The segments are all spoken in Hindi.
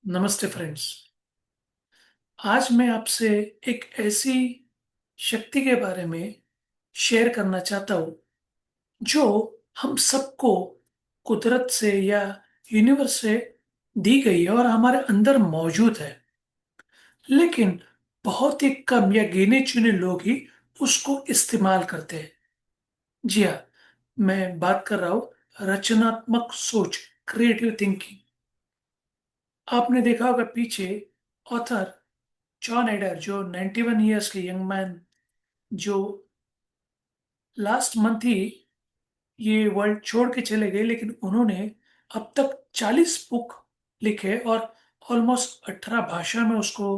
नमस्ते फ्रेंड्स। आज मैं आपसे एक ऐसी शक्ति के बारे में शेयर करना चाहता हूँ जो हम सबको कुदरत से या यूनिवर्स से दी गई है और हमारे अंदर मौजूद है। लेकिन बहुत ही कम या गिने चुने लोग ही उसको इस्तेमाल करते हैं। जी हाँ, मैं बात कर रहा हूँ रचनात्मक सोच, क्रिएटिव थिंकिंग। आपने देखा होगा पीछे ऑथर जॉन एडर, जो 91 ईयर्स के यंग मैन, जो लास्ट मंथ ही ये वर्ल्ड छोड़ के चले गए, लेकिन उन्होंने अब तक 40 बुक लिखे और ऑलमोस्ट 18 भाषा में उसको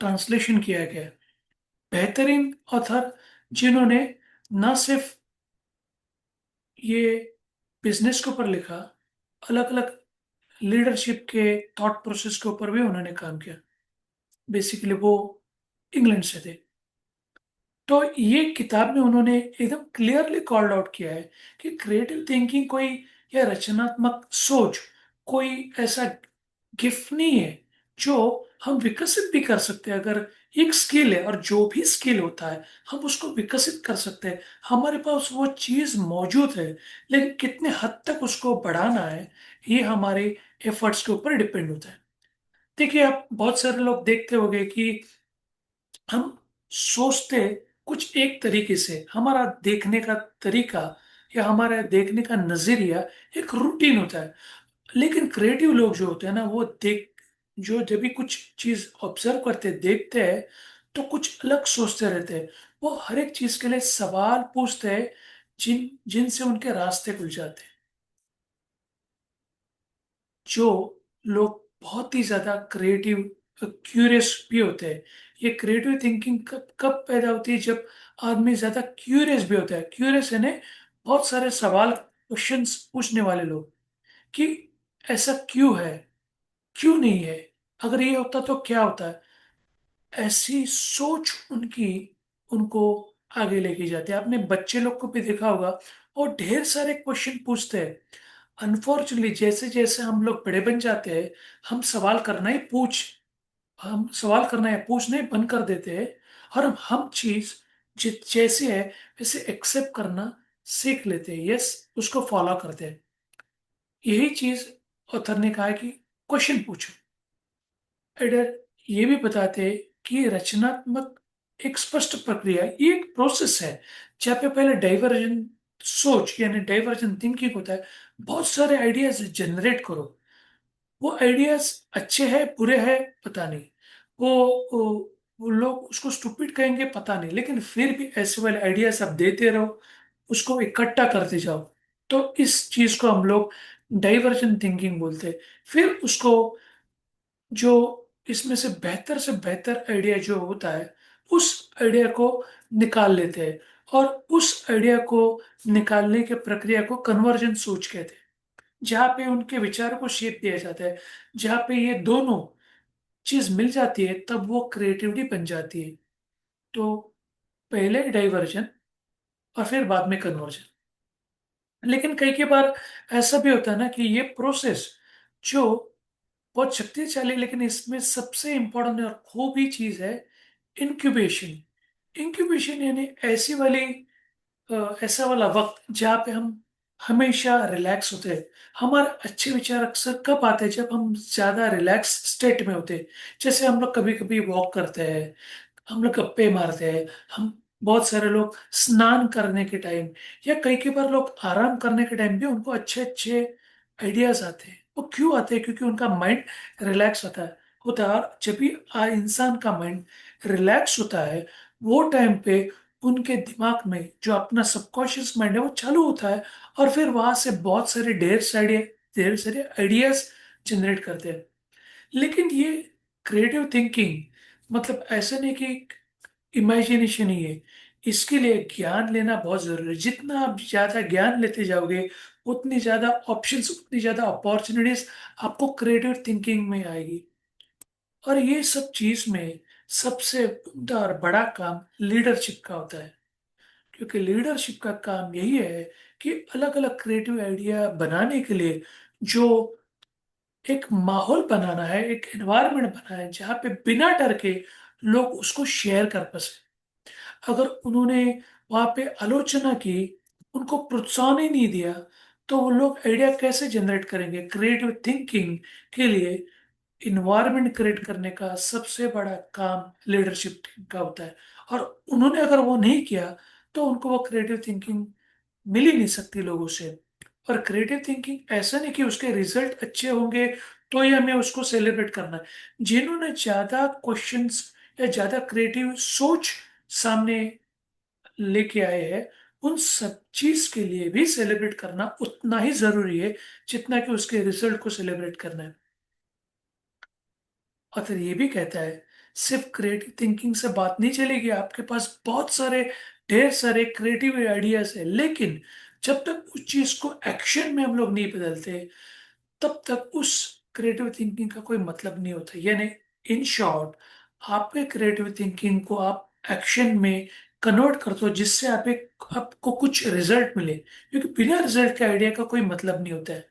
ट्रांसलेशन किया गया है। बेहतरीन ऑथर जिन्होंने न सिर्फ ये बिजनेस के ऊपर लिखा, अलग अलग लीडरशिप के थॉट प्रोसेस के ऊपर भी उन्होंने काम किया। बेसिकली वो इंग्लैंड से थे। तो ये किताब में उन्होंने एकदम क्लियरली कॉल्ड आउट किया है कि क्रिएटिव थिंकिंग कोई या रचनात्मक सोच कोई ऐसा गिफ्ट नहीं है जो हम विकसित भी कर सकते हैं। अगर एक स्किल है और जो भी स्किल होता है हम उसको विकसित कर सकते हैं। हमारे पास वो चीज मौजूद है, लेकिन कितने हद तक उसको बढ़ाना है ये हमारे एफर्ट्स के ऊपर डिपेंड होता है। देखिए, आप बहुत सारे लोग देखते होंगे कि हम सोचते कुछ एक तरीके से, हमारा देखने का तरीका या हमारा देखने का नजरिया एक रूटीन होता है। लेकिन क्रिएटिव लोग जो होते हैं ना, वो देख जो जब भी कुछ चीज ऑब्जर्व करते देखते हैं तो कुछ अलग सोचते रहते हैं। वो हर एक चीज के लिए सवाल पूछते हैं जिनसे उनके रास्ते खुल जाते हैं। जो लोग बहुत ही ज्यादा क्रिएटिव, क्यूरियस भी होते हैं। ये क्रिएटिव थिंकिंग कब कब पैदा होती है? जब आदमी ज्यादा क्यूरियस भी होता है। क्यूरियस है ने बहुत सारे सवाल, क्वेश्चंस पूछने वाले लोग कि ऐसा क्यों है, क्यों नहीं है, अगर ये होता तो क्या होता है। ऐसी सोच उनकी उनको आगे लेके जाती है। आपने बच्चे लोग को भी देखा होगा, और ढेर सारे क्वेश्चन पूछते हैं। अनफॉर्चुनेटली जैसे जैसे हम लोग बड़े बन जाते हैं, हम सवाल करना ही पूछ हम सवाल करना है पूछना ही बंद कर देते हैं। और हम चीज जैसे है वैसे एक्सेप्ट करना सीख लेते हैं। यस, उसको फॉलो करते हैं। यही चीज ऑथर ने कहा है कि क्वेश्चन पूछो। एडर ये भी बताते हैं कि रचनात्मक एक स्पष्ट प्रक्रिया, ये एक प्रोसेस है जहाँ पे पहले डाइवर्जन सोच यानी डाइवर्जन थिंकिंग होता है। बहुत सारे आइडियाज जनरेट करो। वो आइडियाज अच्छे हैं बुरे हैं पता नहीं, वो वो, वो लोग उसको स्टूपिड कहेंगे पता नहीं, लेकिन फिर भी ऐसे वाले आइडियाज आप देते रहो, उसको इकट्ठा करते जाओ। तो इस चीज को हम लोग डाइवर्जन थिंकिंग बोलते हैं। फिर उसको जो इसमें से बेहतर आइडिया जो होता है, उस आइडिया को निकाल लेते हैं। और उस आइडिया को निकालने के प्रक्रिया को कन्वर्जन सोच कहते हैं, जहाँ पे उनके विचारों को शेप दिया जाता है। जहाँ पे ये दोनों चीज मिल जाती है तब वो क्रिएटिविटी बन जाती है। तो पहले डाइवर्जन और फिर बाद में कन्वर्जन। लेकिन कई कई बार ऐसा भी होता है ना कि ये प्रोसेस जो बहुत शक्तिशाली है, लेकिन इसमें सबसे इंपॉर्टेंट और खूबी चीज है इंक्यूबेशन। इंक्यूबेशन यानी ऐसा वाला वक्त जहाँ पे हम हमेशा रिलैक्स होते हैं। हमारे अच्छे विचार अक्सर कब आते हैं? जब हम ज्यादा रिलैक्स स्टेट में होते हैं। जैसे हम लोग कभी कभी वॉक करते हैं, हम लोग गप्पे मारते हैं, हम बहुत सारे लोग स्नान करने के टाइम या कई कई बार लोग आराम करने के टाइम भी उनको अच्छे अच्छे आइडियाज आते हैं। वो क्यों आते हैं? क्योंकि उनका माइंड रिलैक्स होता है। और जब भी इंसान का माइंड रिलैक्स होता है, वो टाइम पे उनके दिमाग में जो अपना सबकॉन्शियस माइंड है वो चालू होता है। और फिर वहां से बहुत सारे ढेर सारे आइडियाज जनरेट करते हैं। लेकिन ये क्रिएटिव थिंकिंग मतलब ऐसा नहीं कि इमेजिनेशन ही है। इसके लिए ज्ञान लेना बहुत जरूरी है। जितना आप ज्यादा ज्ञान लेते जाओगे, उतनी ज्यादा ऑप्शंस, उतनी ज्यादा अपॉर्चुनिटीज आपको क्रिएटिव थिंकिंग में आएगी। और ये सब चीज में सबसे उम्दा और बड़ा काम लीडरशिप का होता है। क्योंकि लीडरशिप का काम यही है कि अलग अलग क्रिएटिव आइडिया बनाने के लिए जो एक माहौल बनाना है, एक एनवायरनमेंट बनाना है जहाँ पे बिना डर के लोग उसको शेयर कर सके। अगर उन्होंने वहां पे आलोचना की, उनको प्रोत्साहन ही नहीं दिया, तो वो लोग आइडिया कैसे जनरेट करेंगे? क्रिएटिव थिंकिंग के लिए इन्वायरमेंट क्रिएट करने का सबसे बड़ा काम लीडरशिप टीम का होता है। और उन्होंने अगर वो नहीं किया, तो उनको वो क्रिएटिव थिंकिंग मिल ही नहीं सकती लोगों से। और क्रिएटिव थिंकिंग ऐसा नहीं कि उसके रिजल्ट अच्छे होंगे तो ही हमें उसको सेलिब्रेट करना है। जिन्होंने ज्यादा क्वेश्चंस या ज्यादा क्रिएटिव सोच सामने लेके आए हैं, उन सब चीज के लिए भी सेलिब्रेट करना उतना ही जरूरी है जितना कि उसके रिजल्ट को सेलिब्रेट करना है। और फिर ये भी कहता है, सिर्फ क्रिएटिव थिंकिंग से बात नहीं चलेगी, आपके पास बहुत सारे, ढेर सारे क्रिएटिव आइडियाज है, लेकिन जब तक उस चीज को एक्शन में हम लोग नहीं बदलते, तब तक उस क्रिएटिव थिंकिंग का कोई मतलब नहीं होता। यानी इन शॉर्ट, आपके क्रिएटिव थिंकिंग को आप एक्शन में कन्वर्ट करते हो, जिससे आपको कुछ रिजल्ट मिले, क्योंकि बिना रिजल्ट के आइडिया का कोई मतलब नहीं होता है।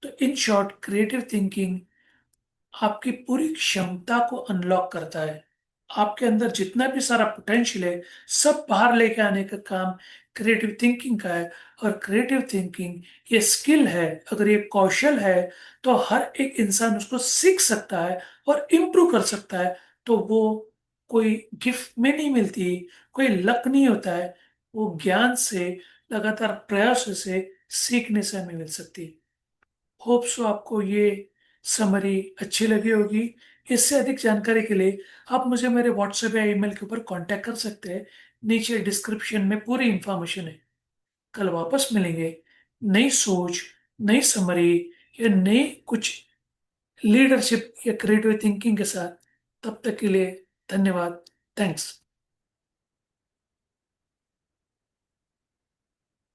तो इन शॉर्ट, क्रिएटिव थिंकिंग आपकी पूरी क्षमता को अनलॉक करता है। आपके अंदर जितना भी सारा पोटेंशियल है, सब बाहर लेके आने का काम क्रिएटिव थिंकिंग का है। और क्रिएटिव थिंकिंग ये स्किल है, अगर ये कौशल है, तो हर एक इंसान उसको सीख सकता है और इम्प्रूव कर सकता है। तो वो कोई गिफ्ट में नहीं मिलती, कोई लक नहीं होता है, वो ज्ञान से, लगातार प्रयासों से, सीखने से हमें मिल सकती है। होप सो आपको ये समरी अच्छी लगी होगी। इससे अधिक जानकारी के लिए आप मुझे मेरे व्हाट्सएप या ईमेल के ऊपर कांटेक्ट कर सकते हैं। नीचे डिस्क्रिप्शन में पूरी इंफॉर्मेशन है। कल वापस मिलेंगे नई सोच, नई समरी, या नई कुछ लीडरशिप या क्रिएटिव थिंकिंग के साथ। तब तक के लिए धन्यवाद। थैंक्स।